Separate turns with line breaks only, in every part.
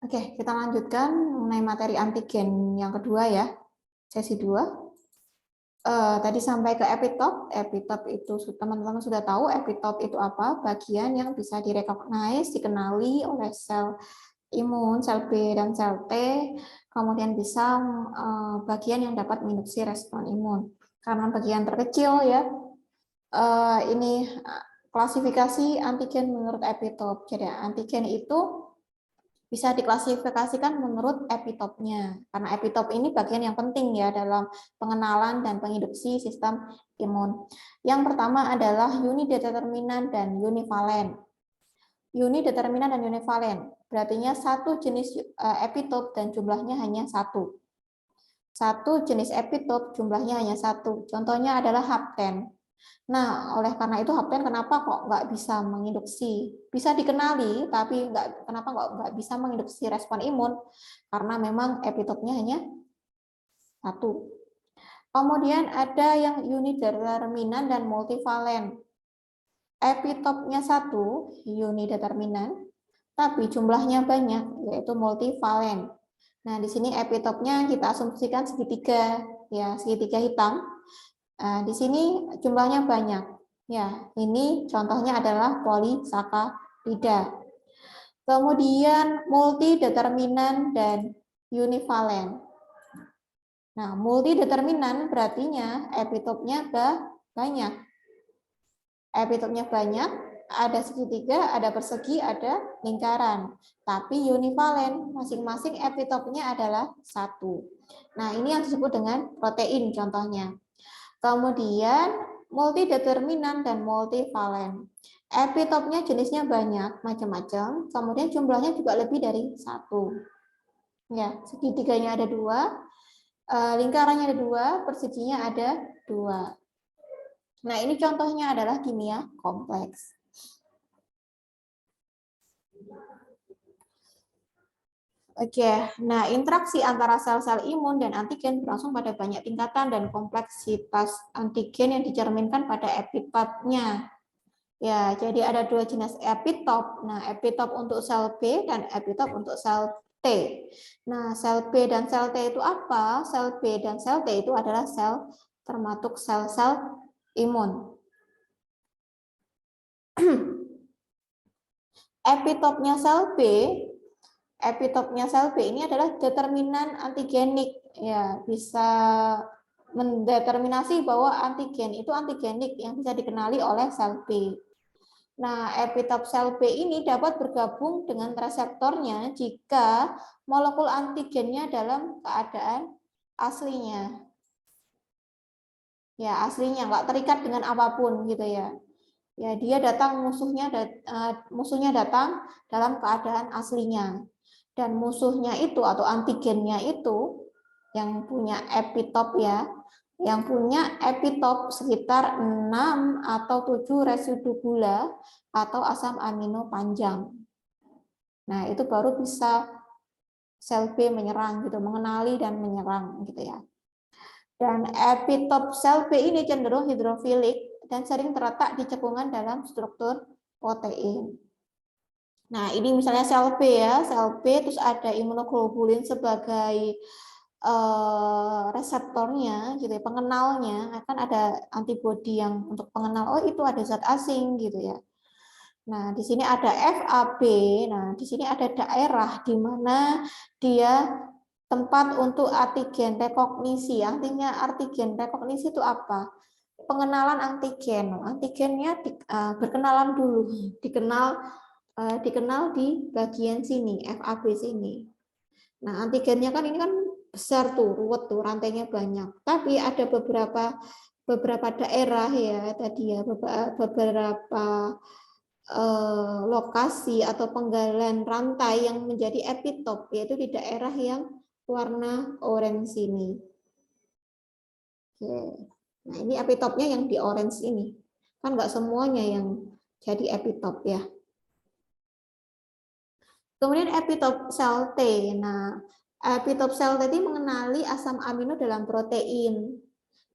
Oke, kita lanjutkan mengenai materi antigen yang kedua ya, sesi 2. Tadi sampai ke epitop. Epitop itu teman-teman sudah tahu epitop itu apa? Bagian yang bisa direcognize, dikenali oleh sel imun, sel B dan sel T, kemudian bisa bagian yang dapat menginduksi respon imun. Karena bagian terkecil ya, ini klasifikasi antigen menurut epitop. Jadi antigen itu bisa diklasifikasikan menurut epitopnya. Karena epitop ini bagian yang penting ya dalam pengenalan dan penginduksi sistem imun. Yang pertama adalah unideterminan dan univalen. Unideterminan dan univalen, berarti satu jenis epitop dan jumlahnya hanya satu. Satu jenis epitop jumlahnya hanya satu. Contohnya adalah hapten. Nah, oleh karena itu hapten kenapa kok nggak bisa menginduksi? Bisa dikenali, tapi kenapa nggak bisa menginduksi respon imun? Karena memang epitopnya hanya satu. Kemudian ada yang unideterminan dan multivalen. Epitopnya satu, unideterminan, tapi jumlahnya banyak, yaitu multivalen. Nah, di sini epitopnya kita asumsikan segitiga, ya segitiga hitam. Di sini jumlahnya banyak. Ya, ini contohnya adalah polisakarida. Kemudian multideterminan dan univalen. Nah, multideterminan berartinya epitopnya banyak. Epitopnya banyak, ada segitiga, ada persegi, ada lingkaran. Tapi univalen, masing-masing epitopnya adalah satu. Nah, ini yang disebut dengan protein contohnya. Kemudian multideterminan dan multivalen. Epitopnya jenisnya banyak, macam-macam. Kemudian jumlahnya juga lebih dari satu. Ya, segitiganya ada dua, lingkarannya ada dua, perseginya ada dua. Nah, ini contohnya adalah kimia kompleks. Oke, nah interaksi antara sel-sel imun dan antigen berlangsung pada banyak tingkatan dan kompleksitas antigen yang dicerminkan pada epitopnya. Ya, jadi ada dua jenis epitop. Nah, epitop untuk sel B dan epitop untuk sel T. Nah, sel B dan sel T itu apa? Sel B dan sel T itu adalah sel termasuk sel-sel imun. Epitopnya sel B ini adalah determinan antigenik. Ya, bisa mendeterminasi bahwa antigen itu antigenik yang bisa dikenali oleh sel B. Nah, epitop sel B ini dapat bergabung dengan reseptornya jika molekul antigennya dalam keadaan aslinya. Ya, aslinya nggak terikat dengan apapun gitu ya. Ya, dia datang musuhnya datang dalam keadaan aslinya. Dan musuhnya itu atau antigennya itu yang punya epitop ya, yang punya epitop sekitar 6 atau 7 residu gula atau asam amino panjang. Nah, itu baru bisa sel B menyerang gitu, mengenali dan menyerang gitu ya. Dan epitop sel B ini cenderung hidrofilik dan sering terletak di cekungan dalam struktur protein. Nah, ini misalnya sel B ya, sel B terus ada imunoglobulin sebagai reseptornya gitu ya, pengenalnya, akan ada antibodi yang untuk pengenal oh itu ada zat asing gitu ya. Nah, di sini ada FAB. Nah, di sini ada daerah di mana dia tempat untuk antigen rekognisi. Artinya antigen rekognisi itu apa? Pengenalan antigen. Antigennya berkenalan dulu, dikenal di bagian sini, FAB sini. Nah, antigennya kan ini kan besar tuh, ruwet tuh, rantainya banyak. Tapi ada beberapa daerah ya tadi ya, beberapa lokasi atau penggalan rantai yang menjadi epitop, yaitu di daerah yang warna orange ini. Oke. Nah, ini epitopnya yang di orange ini. Kan nggak semuanya yang jadi epitop ya. Kemudian epitop sel T. Nah, epitop sel T ini mengenali asam amino dalam protein.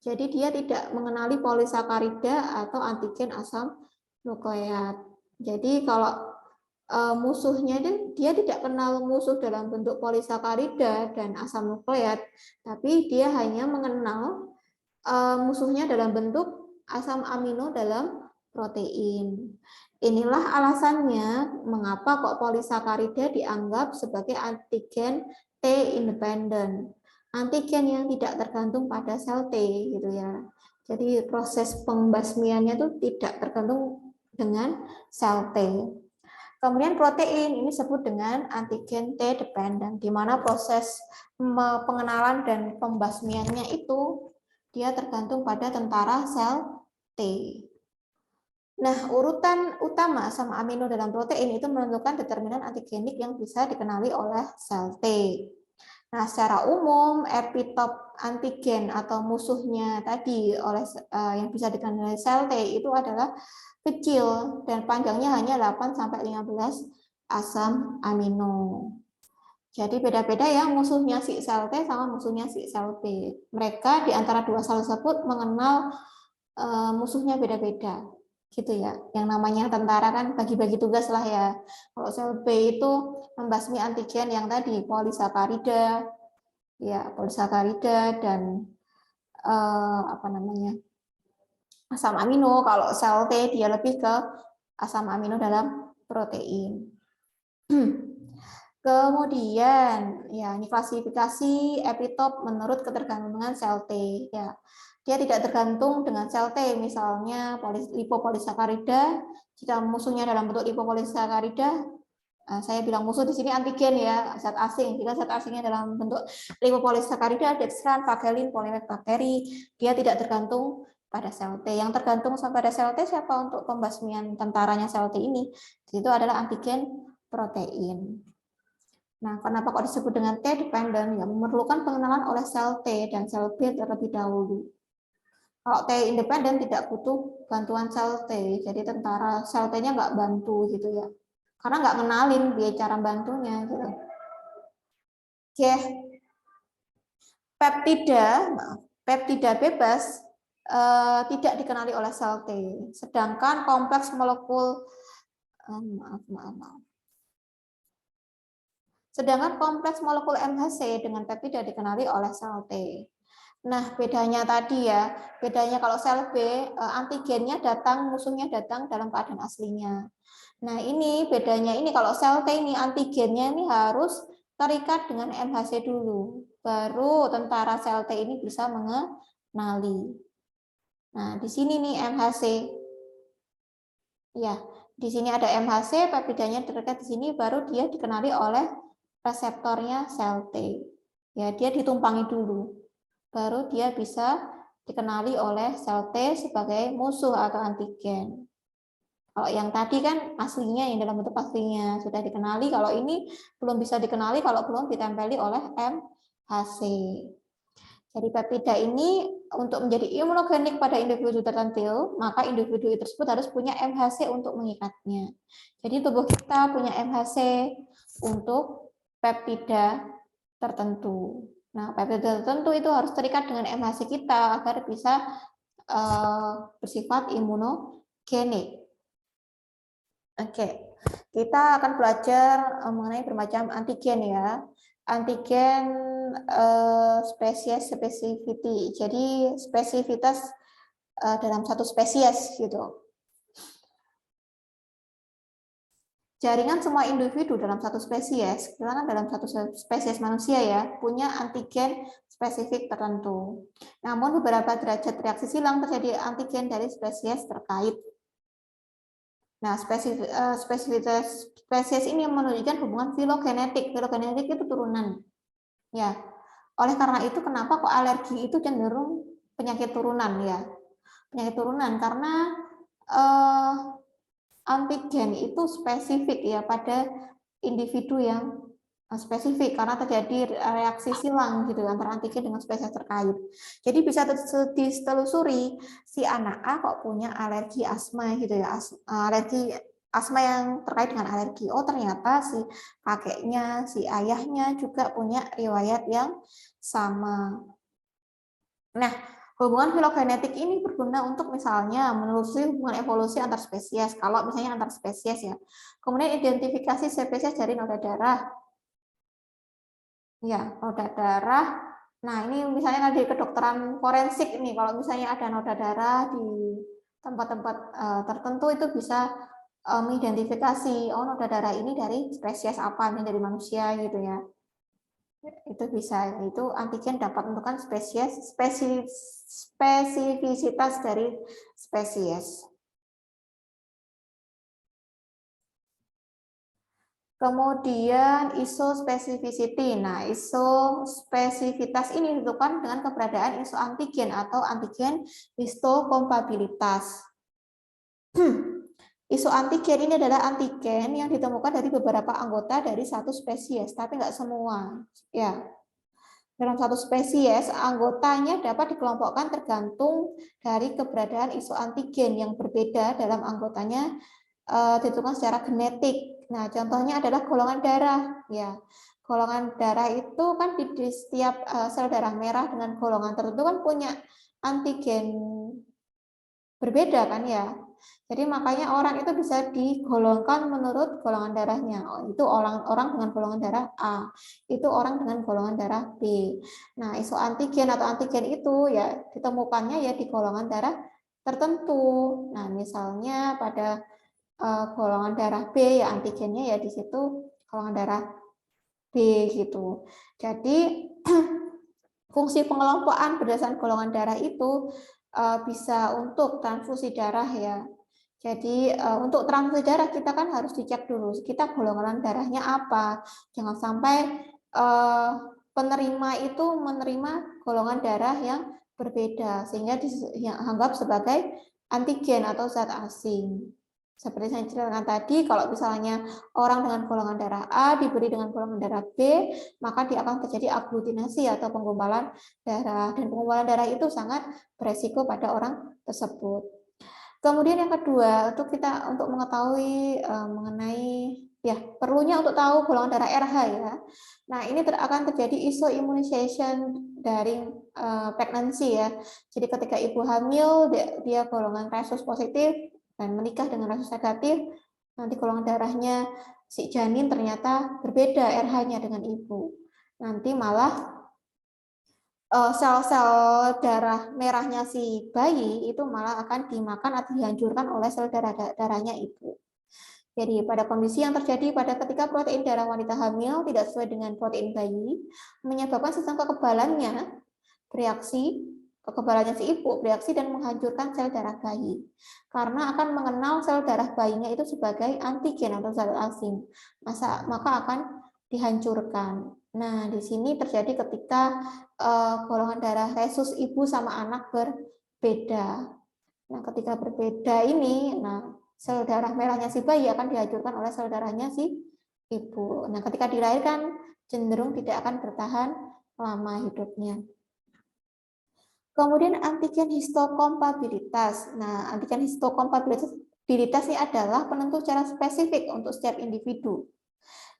Jadi dia tidak mengenali polisakarida atau antigen asam nukleat. Jadi kalau musuhnya dia tidak kenal musuh dalam bentuk polisakarida dan asam nukleat, tapi dia hanya mengenal musuhnya dalam bentuk asam amino dalam protein. Inilah alasannya mengapa kok polisakarida dianggap sebagai antigen T independen. Antigen yang tidak tergantung pada sel T gitu ya. Jadi proses pembasmiannya itu tidak tergantung dengan sel T. Kemudian protein ini disebut dengan antigen T dependent, di mana proses pengenalan dan pembasmiannya itu dia tergantung pada tentara sel T. Nah, urutan utama asam amino dalam protein itu menentukan determinan antigenik yang bisa dikenali oleh sel T. Nah, secara umum epitop antigen atau musuhnya tadi oleh yang bisa dikenali sel T itu adalah kecil dan panjangnya hanya 8 sampai 15 asam amino. Jadi beda-beda ya musuhnya si sel T sama musuhnya si sel B. Mereka di antara dua sel tersebut mengenal musuhnya beda-beda. Gitu ya. Yang namanya tentara kan bagi-bagi tugas lah ya. Kalau sel B itu membasmi antigen yang tadi polisakarida, ya polisakarida dan apa namanya? Asam amino. Kalau sel T dia lebih ke asam amino dalam protein. Kemudian ya ini klasifikasi epitop menurut ketergantungan sel T ya. Dia tidak tergantung dengan sel T, misalnya lipopolisakarida. Jika musuhnya dalam bentuk lipopolisakarida, saya bilang musuh di sini antigen ya, zat asing. Jika zat asingnya dalam bentuk lipopolisakarida, dextran, vagelin, polimer bakteri, dia tidak tergantung pada sel T. Yang tergantung pada sel T siapa untuk pembasmian tentaranya sel T ini? Itu adalah antigen protein. Nah, kenapa kok disebut dengan T dependent? Ya, memerlukan pengenalan oleh sel T dan sel B terlebih dahulu. Kalau T independen tidak butuh bantuan sel T, jadi tentara sel T-nya nggak bantu gitu ya. Karena nggak ngenalin dia cara bantunya gitu. Oke, peptida bebas tidak dikenali oleh sel T. Sedangkan kompleks molekul Sedangkan kompleks molekul MHC dengan peptida dikenali oleh sel T. Nah, bedanya tadi ya, bedanya kalau sel B, antigennya datang, musuhnya datang dalam keadaan aslinya. Nah, ini bedanya ini kalau sel T ini antigennya ini harus terikat dengan MHC dulu, baru tentara sel T ini bisa mengenali. Nah, di sini nih MHC. Ya, di sini ada MHC, peptidanya terikat di sini, baru dia dikenali oleh reseptornya sel T. Ya, dia ditumpangi dulu. Baru dia bisa dikenali oleh sel T sebagai musuh atau antigen. Kalau yang tadi kan aslinya, yang dalam bentuk aslinya sudah dikenali, kalau ini belum bisa dikenali kalau belum ditempeli oleh MHC. Jadi peptida ini untuk menjadi imunogenik pada individu tertentu, maka individu tersebut harus punya MHC untuk mengikatnya. Jadi tubuh kita punya MHC untuk peptida tertentu. Nah, peptida tertentu itu harus terikat dengan MHC kita agar bisa bersifat imunogenik. Oke, kita akan belajar mengenai bermacam antigen ya. Antigen spesies specificity. Jadi spesifitas dalam satu spesies gitu. Jaringan semua individu dalam satu spesies, kita kan dalam satu spesies manusia ya, punya antigen spesifik tertentu. Namun beberapa derajat reaksi silang terjadi antigen dari spesies terkait. Nah, spesifitas spesies ini menunjukkan hubungan filogenetik. Filogenetik itu turunan. Ya. Oleh karena itu kenapa kok alergi itu cenderung penyakit turunan ya? Penyakit turunan karena antigen itu spesifik ya pada individu yang spesifik karena terjadi reaksi silang gitu antara antigen dengan spesies terkait. Jadi bisa ditelusuri si anak A kok punya alergi asma gitu ya, alergi asma yang terkait dengan alergi. Oh ternyata si kakeknya, si ayahnya juga punya riwayat yang sama. Nah, Hubungan filogenetik ini berguna untuk misalnya menelusuri hubungan evolusi antar spesies, kalau misalnya antar spesies ya. Kemudian identifikasi spesies dari noda darah. Ya, noda darah. Nah, ini misalnya di kedokteran forensik ini, kalau misalnya ada noda darah di tempat-tempat tertentu itu bisa mengidentifikasi, oh noda darah ini dari spesies apa, ini dari manusia gitu ya. Itu bisa, itu antigen dapat menentukan spesifisitas dari spesies. Kemudian isospecificity. Nah, isospesifitas ini ditentukan dengan keberadaan isoantigen atau antigen histokompatibilitas. Isoantigen ini adalah antigen yang ditemukan dari beberapa anggota dari satu spesies, tapi nggak semua. Ya, dalam satu spesies, anggotanya dapat dikelompokkan tergantung dari keberadaan isoantigen yang berbeda dalam anggotanya ditentukan secara genetik. Nah, contohnya adalah golongan darah. Ya, golongan darah itu kan di setiap sel darah merah dengan golongan tertentu kan punya antigen berbeda kan ya. Jadi makanya orang itu bisa digolongkan menurut golongan darahnya. Oh, itu orang dengan golongan darah A, itu orang dengan golongan darah B. Nah, isoantigen atau antigen itu ya ditemukannya ya di golongan darah tertentu. Nah, misalnya pada golongan darah B ya antigennya ya di situ golongan darah B gitu. Jadi fungsi pengelompokan berdasarkan golongan darah itu bisa untuk transfusi darah ya. Jadi untuk transfusi darah kita kan harus dicek dulu kita golongan darahnya apa. Jangan sampai penerima itu menerima golongan darah yang berbeda sehingga dianggap sebagai antigen atau zat asing. Seperti saya ceritakan tadi, kalau misalnya orang dengan golongan darah A diberi dengan golongan darah B, maka dia akan terjadi aglutinasi atau penggumpalan darah. Dan penggumpalan darah itu sangat beresiko pada orang tersebut. Kemudian yang kedua, untuk mengetahui mengenai ya perlunya untuk tahu golongan darah RH ya. Nah, ini akan terjadi isoimmunization dari pregnancy ya. Jadi ketika ibu hamil dia golongan rhesus positif dan menikah dengan rhesus negatif, nanti golongan darahnya si janin ternyata berbeda RH-nya dengan ibu. Nanti malah sel-sel darah merahnya si bayi itu malah akan dimakan atau dihancurkan oleh sel darahnya ibu. Jadi pada kondisi yang terjadi pada ketika protein darah wanita hamil tidak sesuai dengan protein bayi, menyebabkan sistem kekebalannya bereaksi, kekebalannya si ibu bereaksi dan menghancurkan sel darah bayi. Karena akan mengenal sel darah bayinya itu sebagai antigen atau zat asing, maka akan dihancurkan. Nah, di sini terjadi ketika golongan darah rhesus ibu sama anak berbeda. Nah, ketika berbeda ini, sel darah merahnya si bayi akan dihancurkan oleh sel darahnya si ibu. Nah, ketika dilahirkan cenderung tidak akan bertahan lama hidupnya. Kemudian antigen histokompatibilitas. Nah, antigen histokompatibilitas ini adalah penentu secara spesifik untuk setiap individu.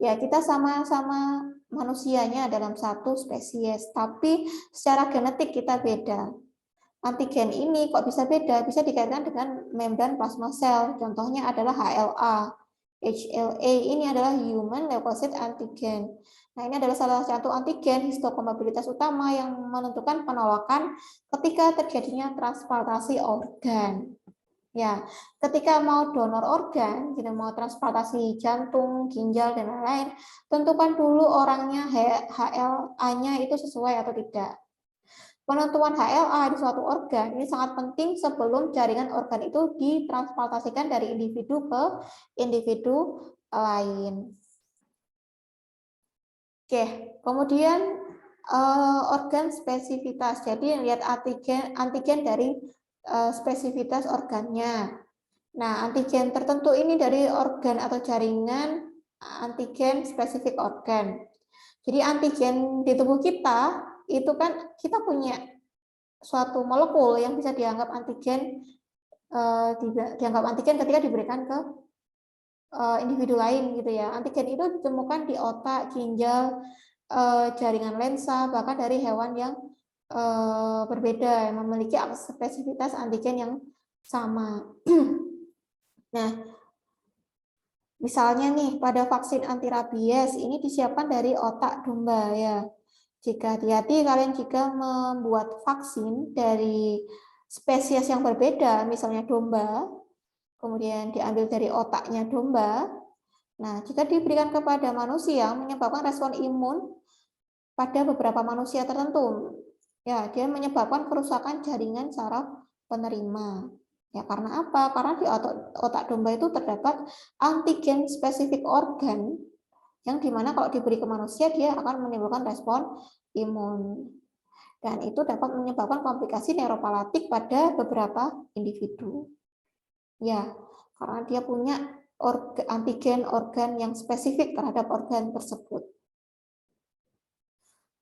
Ya, kita sama-sama manusianya dalam satu spesies, tapi secara genetik kita beda. Antigen ini kok bisa beda? Bisa dikaitkan dengan membran plasma sel. Contohnya adalah HLA. HLA ini adalah Human Leukocyte Antigen. Nah, ini adalah salah satu antigen histokompatibilitas utama yang menentukan penolakan ketika terjadinya transplantasi organ. Ya, ketika mau donor organ, kita mau transplantasi jantung, ginjal, dan lain-lain, tentukan dulu orangnya HLA-nya itu sesuai atau tidak. Penentuan HLA di suatu organ ini sangat penting sebelum jaringan organ itu ditransplantasikan dari individu ke individu lain. Oke, kemudian organ spesifitas. Jadi lihat antigen dari spesifitas organnya. Nah, antigen tertentu ini dari organ atau jaringan antigen spesifik organ. Jadi antigen di tubuh kita itu kan kita punya suatu molekul yang bisa dianggap antigen ketika diberikan ke individu lain gitu ya. Antigen itu ditemukan di otak, ginjal, jaringan lensa, bahkan dari hewan yang berbeda, memiliki spesifitas antigen yang sama. Nah, misalnya nih pada vaksin anti rabies ini disiapkan dari otak domba ya. Jika hati-hati kalian jika membuat vaksin dari spesies yang berbeda, misalnya domba, kemudian diambil dari otaknya domba. Nah, jika diberikan kepada manusia menyebabkan respon imun pada beberapa manusia tertentu. Ya, dia menyebabkan kerusakan jaringan saraf penerima. Ya, karena apa? Karena di otak domba itu terdapat antigen spesifik organ yang dimana kalau diberi ke manusia dia akan menimbulkan respon imun. Dan itu dapat menyebabkan komplikasi neuropalatik pada beberapa individu. Ya, karena dia punya antigen organ yang spesifik terhadap organ tersebut.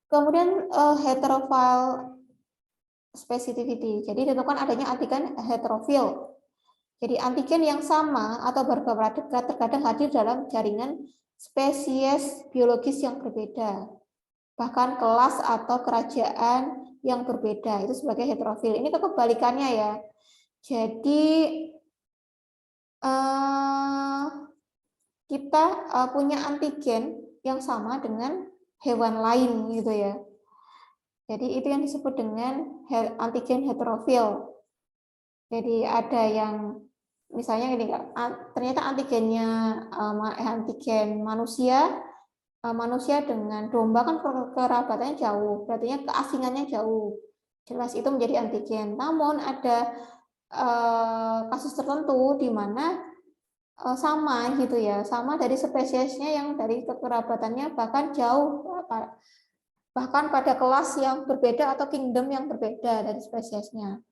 Kemudian heterofile specificity. Jadi ditentukan adanya antigen heterofil. Jadi antigen yang sama atau berbeda dekat terkadang hadir dalam jaringan spesies biologis yang berbeda. Bahkan kelas atau kerajaan yang berbeda itu sebagai heterofil. Ini kebalikannya ya. Jadi kita punya antigen yang sama dengan hewan lain gitu ya. Jadi itu yang disebut dengan antigen heterofil. Jadi ada yang misalnya gini, ternyata antigennya antigen manusia dengan domba kan kerabatannya jauh, berarti keasingannya jauh. Jelas itu menjadi antigen. Namun ada kasus tertentu di mana sama gitu ya, sama dari spesiesnya yang dari kekerabatannya bahkan jauh, bahkan pada kelas yang berbeda atau kingdom yang berbeda dari spesiesnya.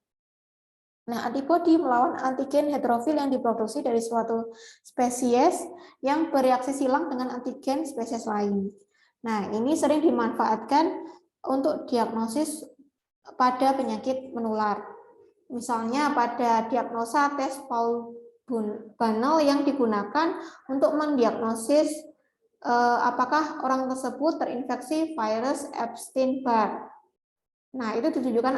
Nah, antibodi melawan antigen heterofil yang diproduksi dari suatu spesies yang bereaksi silang dengan antigen spesies lain. Nah, ini sering dimanfaatkan untuk diagnosis pada penyakit menular. Misalnya pada diagnosa tes Paul Bunel yang digunakan untuk mendiagnosis apakah orang tersebut terinfeksi virus Epstein-Barr. Nah, itu ditunjukkan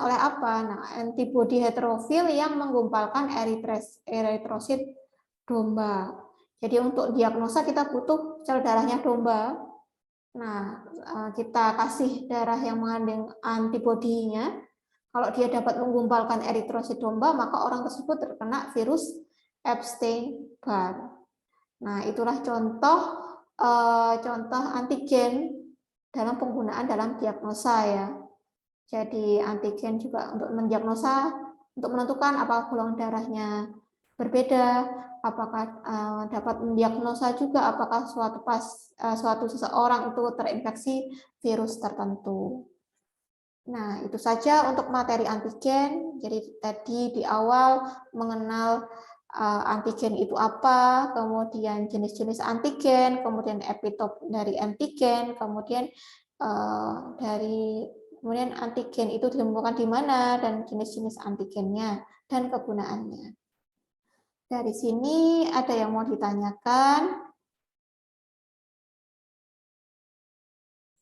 oleh apa? Nah, antibodi heterofil yang menggumpalkan eritrosit domba. Jadi untuk diagnosa kita butuh sel darahnya domba. Nah, kita kasih darah yang mengandung antibodinya. Kalau dia dapat menggumpalkan eritrosit domba, maka orang tersebut terkena virus Epstein-Barr. Nah, itulah contoh antigen dalam penggunaan dalam diagnosa ya. Jadi antigen juga untuk mendiagnosa, untuk menentukan apakah golongan darahnya berbeda, apakah dapat mendiagnosa juga apakah suatu seseorang itu terinfeksi virus tertentu. Nah, itu saja untuk materi antigen. Jadi tadi di awal mengenal antigen itu apa, kemudian jenis-jenis antigen, kemudian epitop dari antigen, kemudian kemudian antigen itu ditemukan di mana dan jenis-jenis antigennya dan kegunaannya. Dari sini ada yang mau ditanyakan?